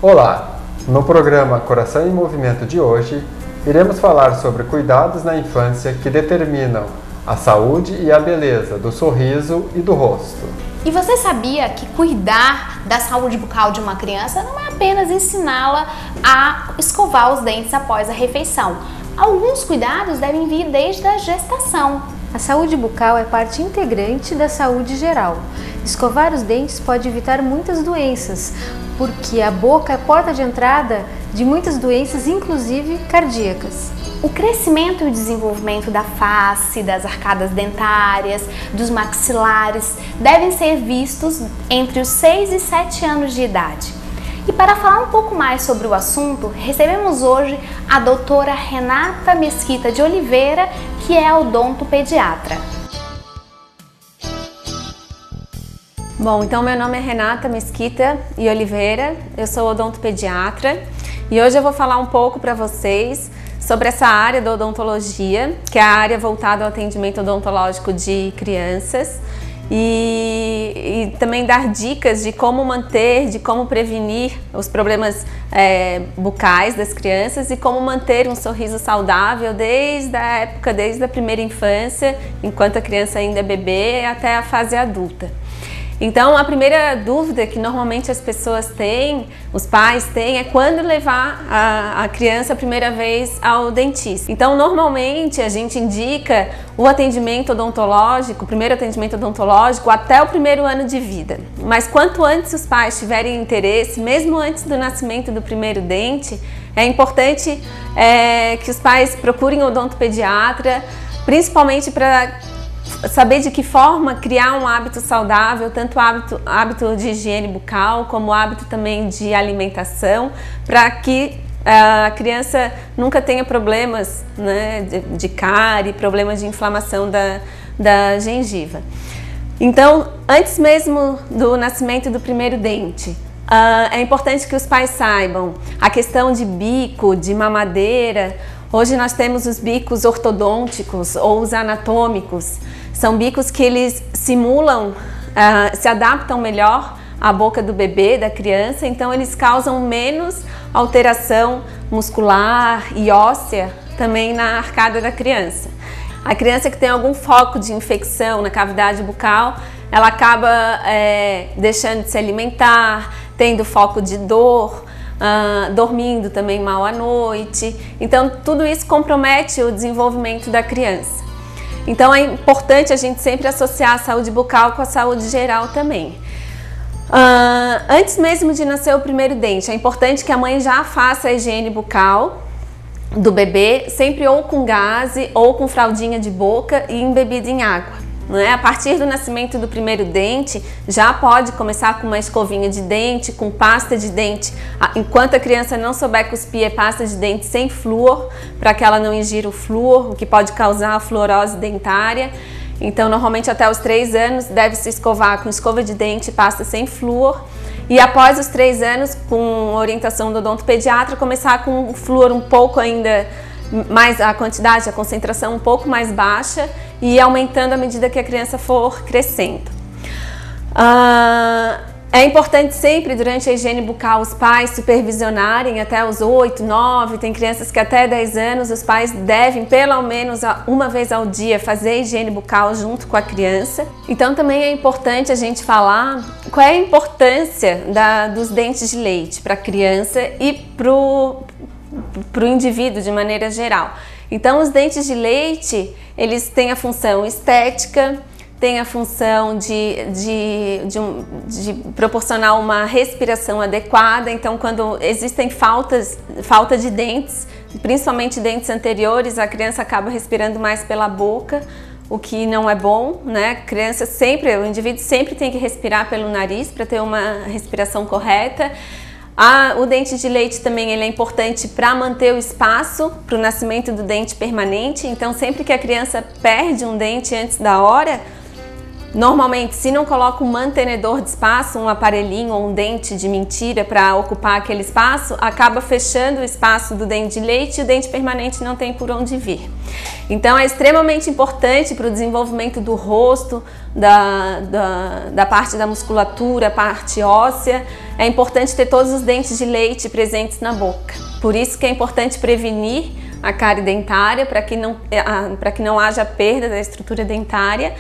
Olá! No programa Coração em Movimento de hoje, iremos falar sobre cuidados na infância que determinam a saúde e a beleza do sorriso e do rosto. E você sabia que cuidar da saúde bucal de uma criança não é apenas ensiná-la a escovar os dentes após a refeição? Alguns cuidados devem vir desde a gestação. A saúde bucal é parte integrante da saúde geral. Escovar os dentes pode evitar muitas doenças, porque a boca é a porta de entrada de muitas doenças, inclusive cardíacas. O crescimento e o desenvolvimento da face, das arcadas dentárias, dos maxilares devem ser vistos entre os 6 e 7 anos de idade. E para falar um pouco mais sobre o assunto, recebemos hoje a doutora Renata Mesquita de Oliveira, que é odontopediatra. Bom, então meu nome é Renata Mesquita de Oliveira, eu sou odontopediatra e hoje eu vou falar um pouco para vocês sobre essa área da odontologia, que é a área voltada ao atendimento odontológico de crianças e também dar dicas de como manter, de como prevenir os problemas bucais das crianças e como manter um sorriso saudável desde a primeira infância, enquanto a criança ainda é bebê, até a fase adulta. Então, a primeira dúvida que normalmente as pessoas têm, os pais têm, é quando levar a criança a primeira vez ao dentista. Então, normalmente a gente indica o atendimento odontológico, o primeiro atendimento odontológico até o primeiro ano de vida. Mas quanto antes os pais tiverem interesse, mesmo antes do nascimento do primeiro dente, é importante que os pais procurem o odontopediatra, principalmente para saber de que forma criar um hábito saudável, tanto hábito de higiene bucal, como hábito também de alimentação, para que a criança nunca tenha problemas, né, de cárie, problemas de inflamação da gengiva. Então, antes mesmo do nascimento do primeiro dente, é importante que os pais saibam a questão de bico, de mamadeira. Hoje nós temos os bicos ortodônticos ou os anatômicos. São bicos que eles simulam, se adaptam melhor à boca do bebê, da criança, então eles causam menos alteração muscular e óssea também na arcada da criança. A criança que tem algum foco de infecção na cavidade bucal, ela acaba deixando de se alimentar, tendo foco de dor, dormindo também mal à noite. Então tudo isso compromete o desenvolvimento da criança. Então é importante a gente sempre associar a saúde bucal com a saúde geral também. Antes mesmo de nascer o primeiro dente, é importante que a mãe já faça a higiene bucal do bebê, sempre ou com gaze ou com fraldinha de boca e embebida em água. A partir do nascimento do primeiro dente, já pode começar com uma escovinha de dente, com pasta de dente. Enquanto a criança não souber cuspir, é pasta de dente sem flúor, para que ela não ingira o flúor, o que pode causar a fluorose dentária. Então, normalmente até os 3 anos, deve se escovar com escova de dente e pasta sem flúor. E após os 3 anos, com orientação do odontopediatra, começar com o flúor um pouco ainda mais, a quantidade, a concentração um pouco mais baixa e aumentando à medida que a criança for crescendo. É importante sempre, durante a higiene bucal, os pais supervisionarem até os 8, 9, tem crianças que até 10 anos, os pais devem, pelo menos uma vez ao dia, fazer a higiene bucal junto com a criança. Então também é importante a gente falar qual é a importância dos dentes de leite para a criança e para o indivíduo de maneira geral. Então os dentes de leite, eles têm a função estética, tem a função de proporcionar uma respiração adequada. Então, quando existem falta de dentes, principalmente dentes anteriores, a criança acaba respirando mais pela boca, o que não é bom, né? O indivíduo sempre tem que respirar pelo nariz para ter uma respiração correta. O dente de leite também ele é importante para manter o espaço para o nascimento do dente permanente. Então, sempre que a criança perde um dente antes da hora, normalmente, se não coloca um mantenedor de espaço, um aparelhinho ou um dente de mentira para ocupar aquele espaço, acaba fechando o espaço do dente de leite e o dente permanente não tem por onde vir. Então é extremamente importante para o desenvolvimento do rosto, da parte da musculatura, parte óssea. É importante ter todos os dentes de leite presentes na boca. Por isso que é importante prevenir a cárie dentária, para que não haja perda da estrutura dentária.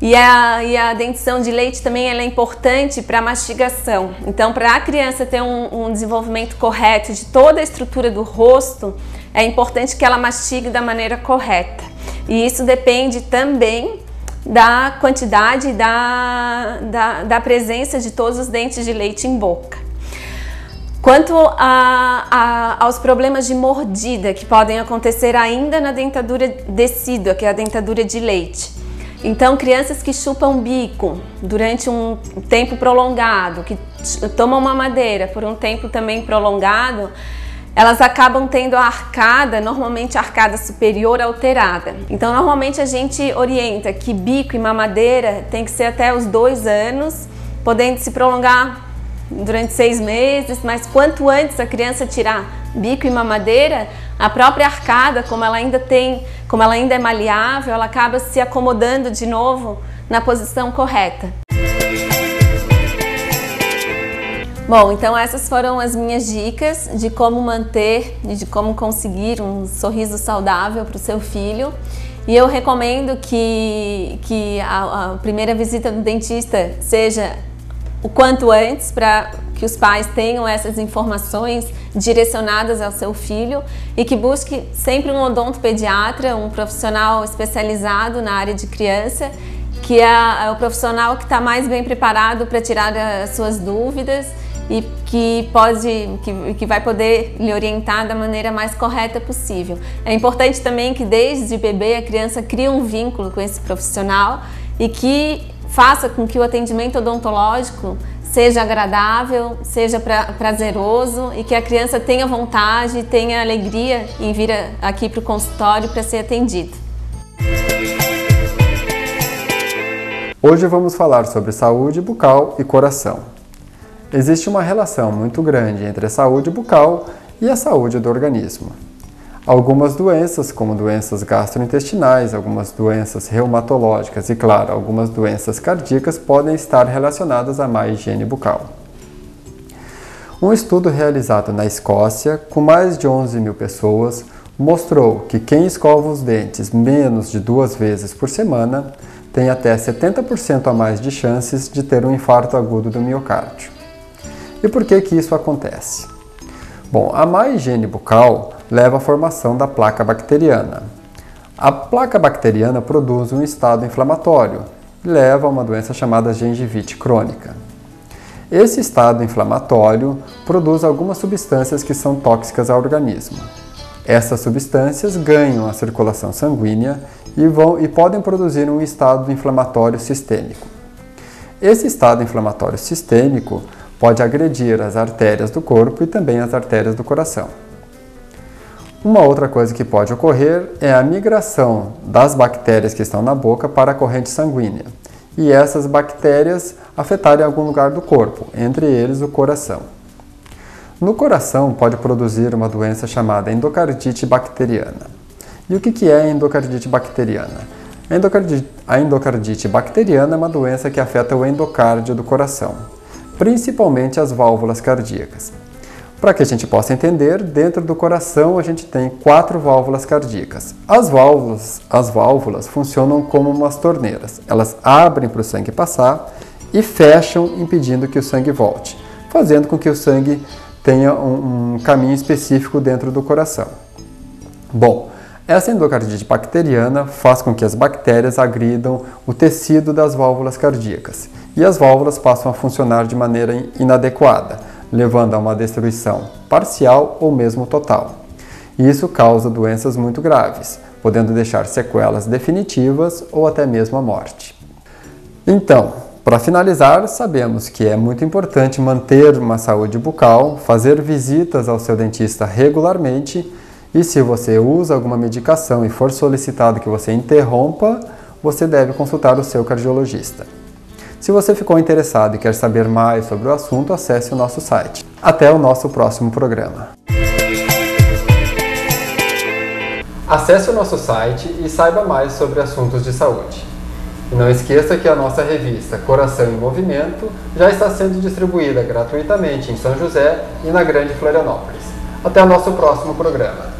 E a dentição de leite também ela é importante para a mastigação. Então, para a criança ter um desenvolvimento correto de toda a estrutura do rosto, é importante que ela mastigue da maneira correta. E isso depende também da quantidade e da presença de todos os dentes de leite em boca. Quanto aos problemas de mordida que podem acontecer ainda na dentadura decídua, que é a dentadura de leite. Então, crianças que chupam bico durante um tempo prolongado, que tomam mamadeira por um tempo também prolongado, elas acabam tendo a arcada, normalmente a arcada superior alterada. Então, normalmente a gente orienta que bico e mamadeira tem que ser até os 2 anos, podendo se prolongar durante 6 meses, mas quanto antes a criança tirar bico e mamadeira, a própria arcada, como ela ainda é maleável, ela acaba se acomodando de novo na posição correta. Bom, então essas foram as minhas dicas de como manter e de como conseguir um sorriso saudável para o seu filho. E eu recomendo que a primeira visita do dentista seja o quanto antes, para que os pais tenham essas informações direcionadas ao seu filho e que busque sempre um odontopediatra, um profissional especializado na área de criança, que é o profissional que está mais bem preparado para tirar as suas dúvidas e que vai poder lhe orientar da maneira mais correta possível. É importante também que desde bebê a criança crie um vínculo com esse profissional e que faça com que o atendimento odontológico seja agradável, seja prazeroso e que a criança tenha vontade, tenha alegria em vir aqui para o consultório para ser atendido. Hoje vamos falar sobre saúde bucal e coração. Existe uma relação muito grande entre a saúde bucal e a saúde do organismo. Algumas doenças, como doenças gastrointestinais, algumas doenças reumatológicas e, claro, algumas doenças cardíacas podem estar relacionadas à má higiene bucal. Um estudo realizado na Escócia, com mais de 11 mil pessoas, mostrou que quem escova os dentes menos de 2 vezes por semana tem até 70% a mais de chances de ter um infarto agudo do miocárdio. E por que isso acontece? Bom, a má higiene bucal leva à formação da placa bacteriana. A placa bacteriana produz um estado inflamatório e leva a uma doença chamada gengivite crônica. Esse estado inflamatório produz algumas substâncias que são tóxicas ao organismo. Essas substâncias ganham a circulação sanguínea e podem produzir um estado inflamatório sistêmico. Esse estado inflamatório sistêmico pode agredir as artérias do corpo e também as artérias do coração. Uma outra coisa que pode ocorrer é a migração das bactérias que estão na boca para a corrente sanguínea e essas bactérias afetarem algum lugar do corpo, entre eles o coração. No coração pode produzir uma doença chamada endocardite bacteriana. E o que é a endocardite bacteriana? A endocardite bacteriana é uma doença que afeta o endocárdio do coração, principalmente as válvulas cardíacas. Para que a gente possa entender, dentro do coração a gente tem 4 válvulas cardíacas. As válvulas funcionam como umas torneiras. Elas abrem para o sangue passar e fecham, impedindo que o sangue volte, fazendo com que o sangue tenha um caminho específico dentro do coração. Bom, essa endocardite bacteriana faz com que as bactérias agridam o tecido das válvulas cardíacas e as válvulas passam a funcionar de maneira inadequada, levando a uma destruição parcial ou mesmo total. E isso causa doenças muito graves, podendo deixar sequelas definitivas ou até mesmo a morte. Então, para finalizar, sabemos que é muito importante manter uma saúde bucal, fazer visitas ao seu dentista regularmente e se você usa alguma medicação e for solicitado que você interrompa, você deve consultar o seu cardiologista. Se você ficou interessado e quer saber mais sobre o assunto, acesse o nosso site. Até o nosso próximo programa. Acesse o nosso site e saiba mais sobre assuntos de saúde. E não esqueça que a nossa revista Coração em Movimento já está sendo distribuída gratuitamente em São José e na Grande Florianópolis. Até o nosso próximo programa.